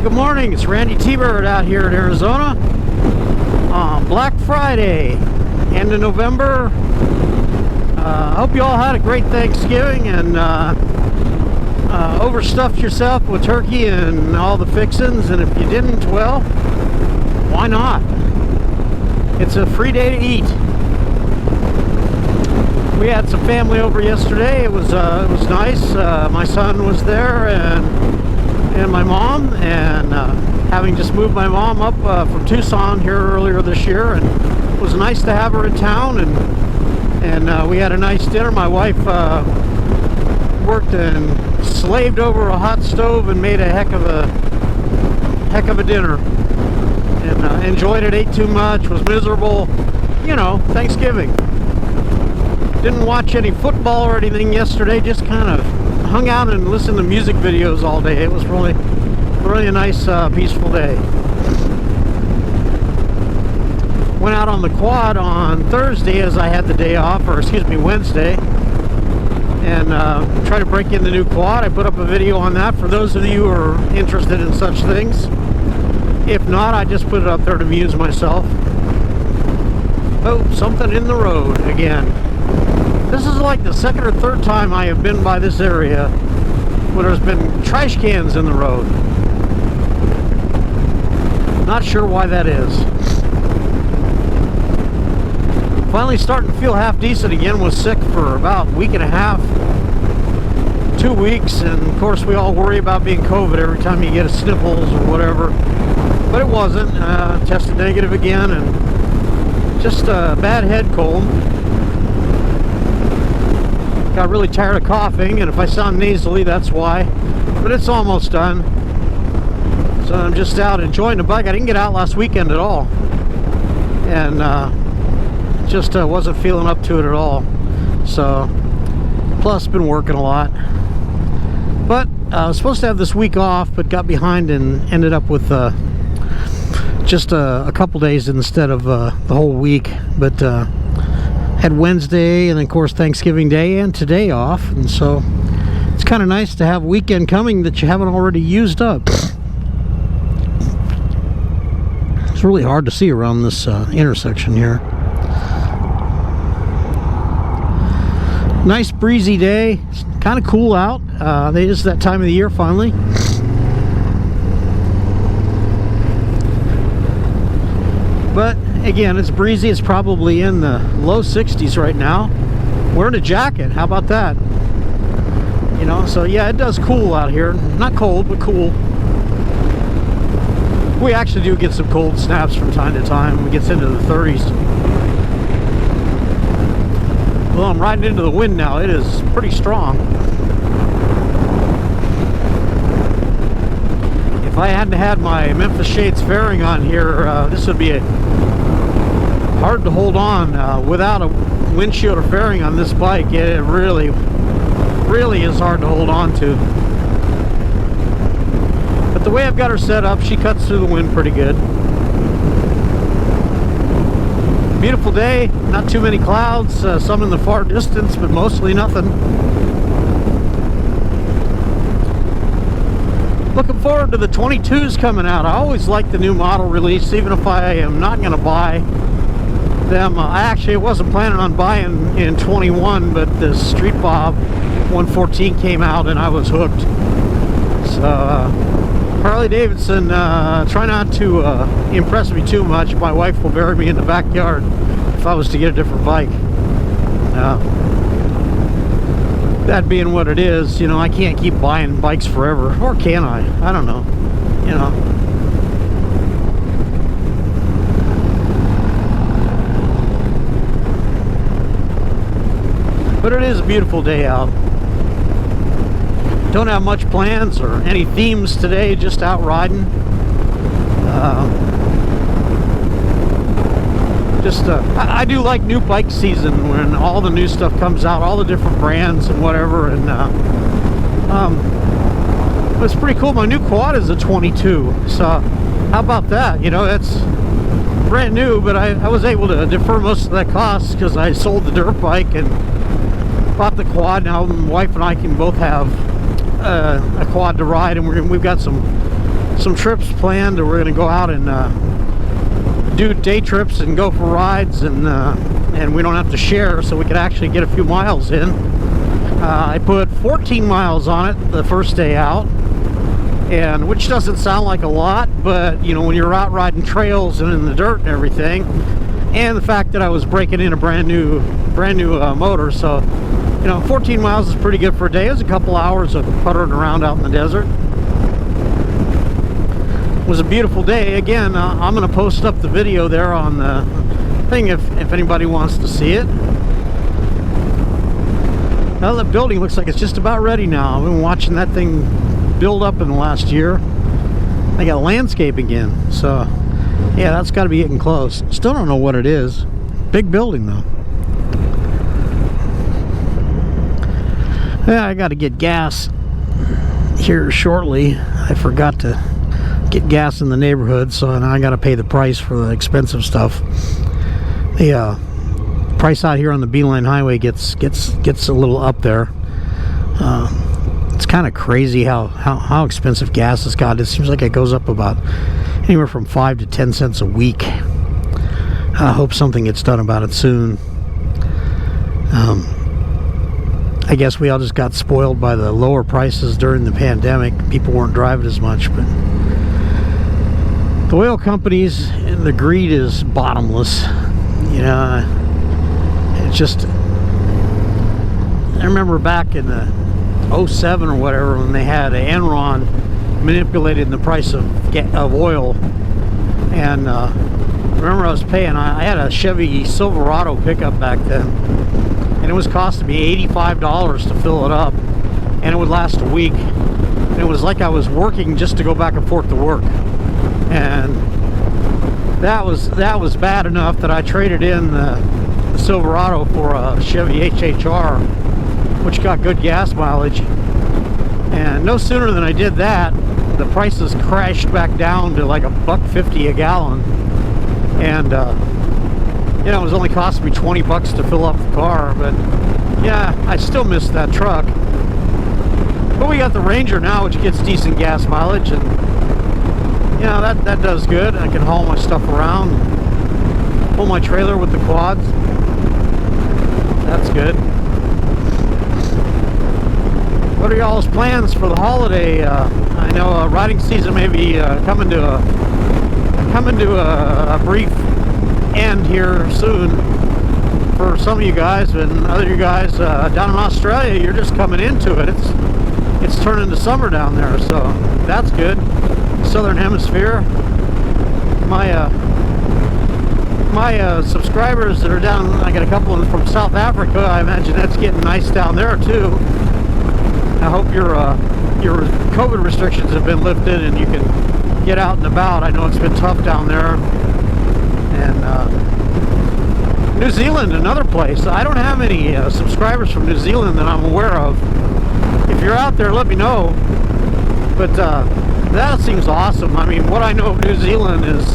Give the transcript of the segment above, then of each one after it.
good morning. It's Randy T-Bird out here in Arizona on Black Friday, end of November. I hope you all had a great Thanksgiving and overstuffed yourself with turkey and all the fixings. And if you didn't, well, why not? It's a free day to eat. We had some family over yesterday. It was nice. My son was there and my mom, and having just moved my mom up from Tucson here earlier this year, and it was nice to have her in town, and we had a nice dinner. My wife worked and slaved over a hot stove and made a heck of a dinner, and enjoyed it. Ate too much, was miserable, you know, Thanksgiving. Didn't watch any football or anything yesterday, just kind of hung out and listened to music videos all day. It was really a nice peaceful day. Went out on the quad on Thursday as I had the day off, or excuse me, Wednesday, and tried to break in the new quad. I put up a video on that for those of you who are interested in such things. If not, I just put it up there to amuse myself. Oh, something in the road again. This is like the second or third time I have been by this area where there's been trash cans in the road. Not sure why that is. Finally starting to feel half decent again. Was sick for about a week and a half, 2 weeks, and of course we all worry about being COVID every time you get a sniffles or whatever. But it wasn't. Tested negative again, and just a bad head cold. Got really tired of coughing, and if I sound nasally, that's why. But it's almost done. So I'm just out enjoying the bike. I didn't get out last weekend at all, and just wasn't feeling up to it at all. So, plus been working a lot. But I was supposed to have this week off, but got behind and ended up with just a couple days instead of the whole week. But had Wednesday and of course Thanksgiving Day and today off, and so it's kind of nice to have a weekend coming that you haven't already used up. It's really hard to see around this intersection here. Nice breezy day. It's kind of cool out. It is that time of the year finally. But again, it's breezy. It's probably in the low 60s right now. Wearing a jacket. How about that? You know, so yeah, it does cool out here. Not cold, but cool. We actually do get some cold snaps from time to time. It gets into the 30s. Well, I'm riding into the wind now. It is pretty strong. If I hadn't had my Memphis Shades fairing on here, this would be hard to hold on without a windshield or fairing on this bike. It really is hard to hold on to. But the way I've got her set up, she cuts through the wind pretty good. Beautiful day, not too many clouds, some in the far distance, but mostly nothing. Looking forward to the 22s coming out. I always like the new model release, even if I am not going to buy them. I actually wasn't planning on buying in 21, but the Street Bob 114 came out and I was hooked. So Harley Davidson, try not to impress me too much. My wife will bury me in the backyard if I was to get a different bike. That being what it is, you know, I can't keep buying bikes forever, or can I? I don't know, you know. But it is a beautiful day out. Don't have much plans or any themes today, just out riding. I do like new bike season when all the new stuff comes out, all the different brands and whatever, and it's pretty cool. My new quad is a 22, so how about that? You know, that's brand new, but I was able to defer most of that cost because I sold the dirt bike and bought the quad. Now my wife and I can both have a quad to ride, and we've got some some trips planned. We're going to go out and do day trips and go for rides, and we don't have to share, so we could actually get a few miles in. I put 14 miles on it the first day out, and which doesn't sound like a lot, but you know, when you're out riding trails and in the dirt and everything, and the fact that I was breaking in a brand new motor, so you know, 14 miles is pretty good for a day. It was a couple hours of puttering around out in the desert. It was a beautiful day. Again, I'm going to post up the video there on the thing if anybody wants to see it. Now the building looks like it's just about ready now. I've been watching that thing build up in the last year. They got landscaping in, so yeah, that's got to be getting close. Still don't know what it is. Big building though. Yeah, I got to get gas here shortly. I forgot to get gas in the neighborhood, so now I got to pay the price for the expensive stuff. The price out here on the Beeline Highway gets a little up there. It's kind of crazy how expensive gas has got. It seems like it goes up about anywhere from 5 to 10 cents a week. I hope something gets done about it soon. I guess we all just got spoiled by the lower prices during the pandemic. People weren't driving as much, but the oil companies and the greed is bottomless. You know, it's just, I remember back in the 07 or whatever, when they had Enron manipulating the price of oil, and remember I was paying, I had a Chevy Silverado pickup back then, and it was costing me $85 to fill it up, and it would last a week, and it was like I was working just to go back and forth to work. And that was bad enough that I traded in the Silverado for a Chevy HHR, which got good gas mileage. And no sooner than I did that, the prices crashed back down to like $1.50 a gallon, and you know, it was only costing me 20 bucks to fill up the car. But yeah, I still miss that truck. But we got the Ranger now, which gets decent gas mileage, and you know, that does good. I can haul my stuff around, pull my trailer with the quads. That's good. What are y'all's plans for the holiday? I know riding season may be coming to a brief end here soon for some of you guys, and other you guys down in Australia, you're just coming into it. It's turning to summer down there, so that's good. Southern Hemisphere. My subscribers that are down, I got a couple of them from South Africa. I imagine that's getting nice down there too. I hope your COVID restrictions have been lifted and you can get out and about. I know it's been tough down there. And New Zealand, another place. I don't have any subscribers from New Zealand that I'm aware of. If you're out there, let me know. But that seems awesome. I mean, what I know of New Zealand is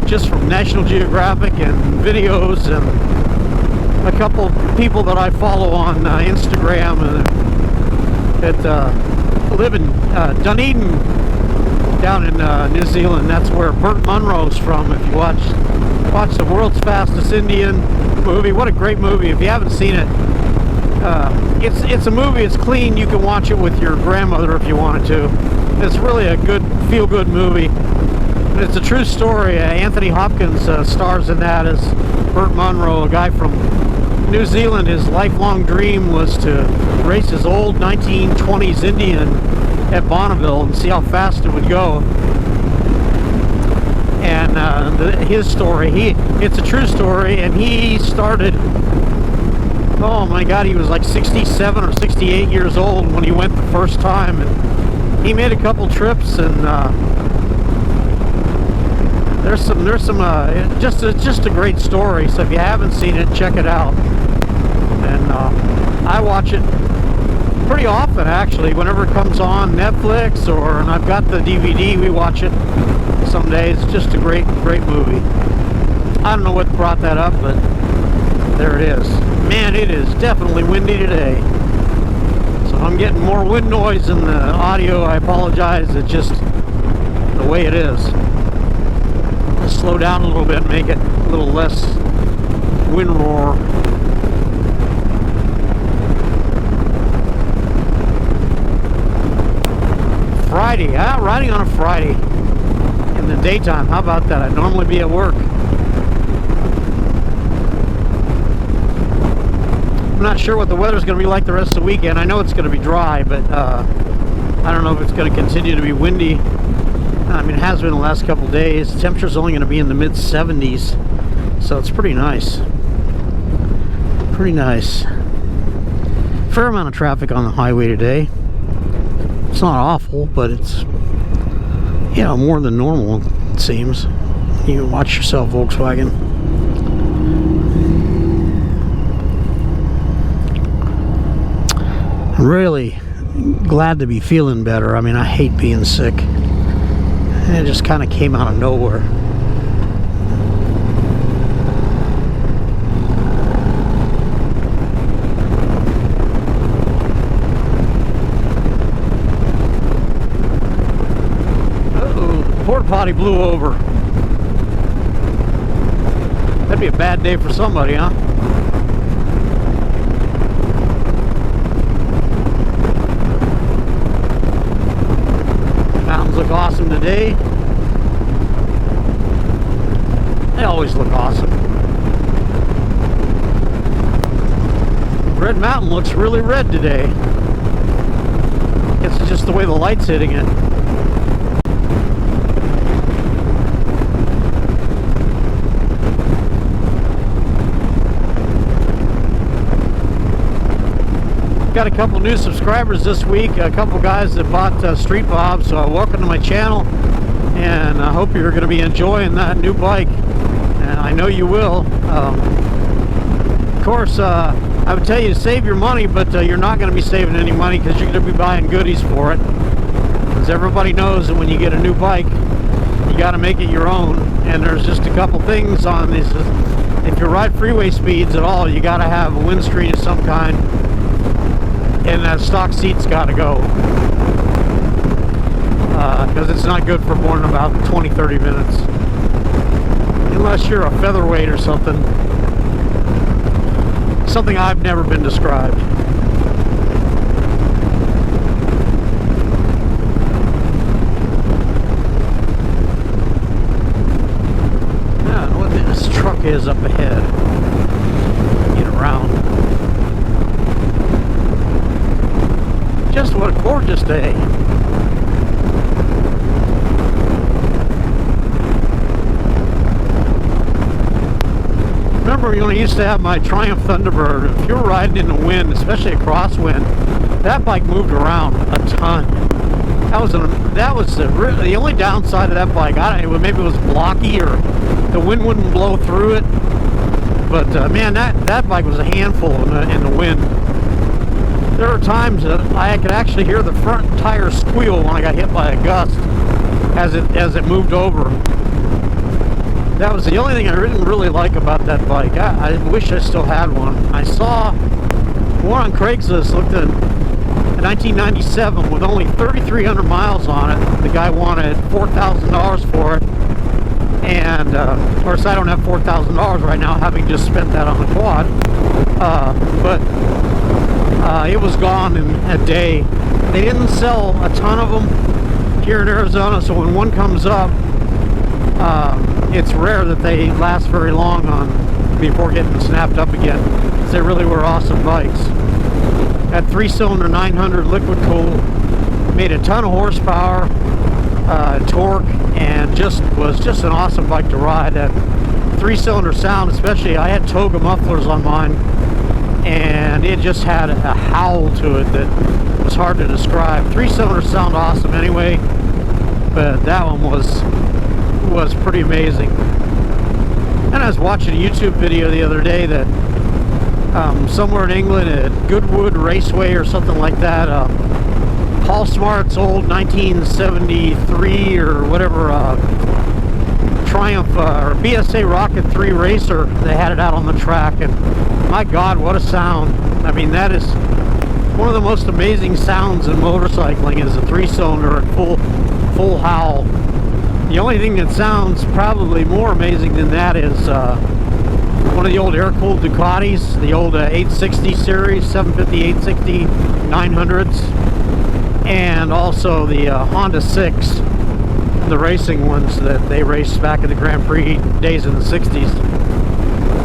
just from National Geographic and videos, and a couple people that I follow on Instagram that live in Dunedin down in New Zealand. That's where Burt Munro's from. If you watch the World's Fastest Indian movie, what a great movie. If you haven't seen it, it's a movie. It's clean. You can watch it with your grandmother if you wanted to. It's really a good, feel-good movie. And it's a true story. Anthony Hopkins stars in that as Burt Munro, a guy from New Zealand. His lifelong dream was to race his old 1920s Indian at Bonneville and see how fast it would go. And his story, it's a true story, and he started, oh my God, he was like 67 or 68 years old when he went the first time, and he made a couple trips, and there's some just a great story. So if you haven't seen it, check it out. And I watch it pretty often, actually, whenever it comes on Netflix, and I've got the DVD. We watch it some days. It's just a great movie. I don't know what brought that up, but there it is. Man, it is definitely windy today. So I'm getting more wind noise in the audio. I apologize. It just, the way it is. I'll slow down a little bit, make it a little less wind roar. Friday, riding on a Friday in the daytime. How about that? I'd normally be at work. I'm not sure what the weather's going to be like the rest of the weekend. I know it's going to be dry, but I don't know if it's going to continue to be windy. I mean, it has been the last couple days. The temperature's only going to be in the mid 70s, so it's pretty nice. Pretty nice. Fair amount of traffic on the highway today. It's not awful, but it's, you know, more than normal, it seems. You can watch yourself, Volkswagen. I'm really glad to be feeling better. I mean, I hate being sick. And it just kind of came out of nowhere. Porta potty blew over. That'd be a bad day for somebody, huh? Mountains look awesome today. They always look awesome. Red Mountain looks really red today. It's just the way the light's hitting it. Got a couple new subscribers this week, a couple guys that bought Street Bob, so welcome to my channel, and I hope you're going to be enjoying that new bike, and I know you will. Of course, I would tell you to save your money, but you're not going to be saving any money because you're going to be buying goodies for it, because everybody knows that when you get a new bike, you got to make it your own, and there's just a couple things on this. If you ride freeway speeds at all, you got to have a windscreen of some kind. And that stock seat's got to go, because it's not good for more than about 20-30 minutes, unless you're a featherweight or something I've never been described. I don't know what this truck is up ahead. Get around. Just what a gorgeous day. Remember when I used to have my Triumph Thunderbird, if you were riding in the wind, especially a crosswind, that bike moved around a ton. That was the only downside of that bike. Maybe it was blocky or the wind wouldn't blow through it. But man, that bike was a handful in the wind. There were times that I could actually hear the front tire squeal when I got hit by a gust as it moved over. That was the only thing I didn't really like about that bike. I wish I still had one. I saw one on Craigslist, looked at a 1997 with only 3,300 miles on it. The guy wanted $4,000 for it. And of course I don't have $4,000 right now, having just spent that on the quad. But it was gone in a day. They didn't sell a ton of them here in Arizona, so when one comes up, it's rare that they last very long before getting snapped up again. They really were awesome bikes. Had 3-cylinder 900 liquid cooled, made a ton of horsepower, torque, and was just an awesome bike to ride. That 3-cylinder sound, especially, I had Toga mufflers on mine, and it just had a howl to it that was hard to describe. 3-cylinders sound awesome anyway, but that one was pretty amazing. And I was watching a YouTube video the other day that somewhere in England at Goodwood Raceway or something like that, Paul Smart's old 1973 or whatever Triumph or BSA Rocket 3 racer, they had it out on the track, and my God, what a sound. I mean, that is one of the most amazing sounds in motorcycling, is a 3-cylinder at full howl. The only thing that sounds probably more amazing than that is one of the old air-cooled Ducatis, the old 860 series, 750, 860, 900s, and also the Honda 6, the racing ones that they raced back in the Grand Prix days in the 60s.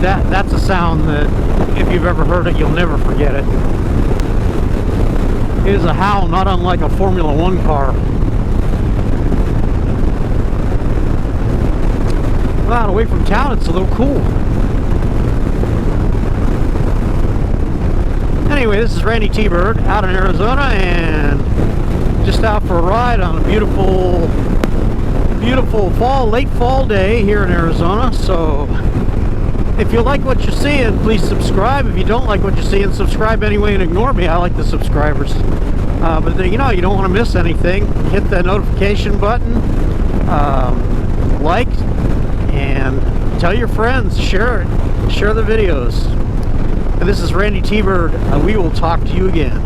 That's a sound that, if you've ever heard it, you'll never forget it. It is a howl not unlike a Formula One car. Well, away from town, it's a little cool. Anyway, this is Randy T-Bird out in Arizona, and just out for a ride on a beautiful late fall day here in Arizona. So if you like what you're seeing, please subscribe. If you don't like what you're seeing, subscribe anyway and ignore me. I like the subscribers. But you know, you don't want to miss anything. Hit the notification button, like, and tell your friends, share it, share the videos. And this is Randy T-Bird. We will talk to you again.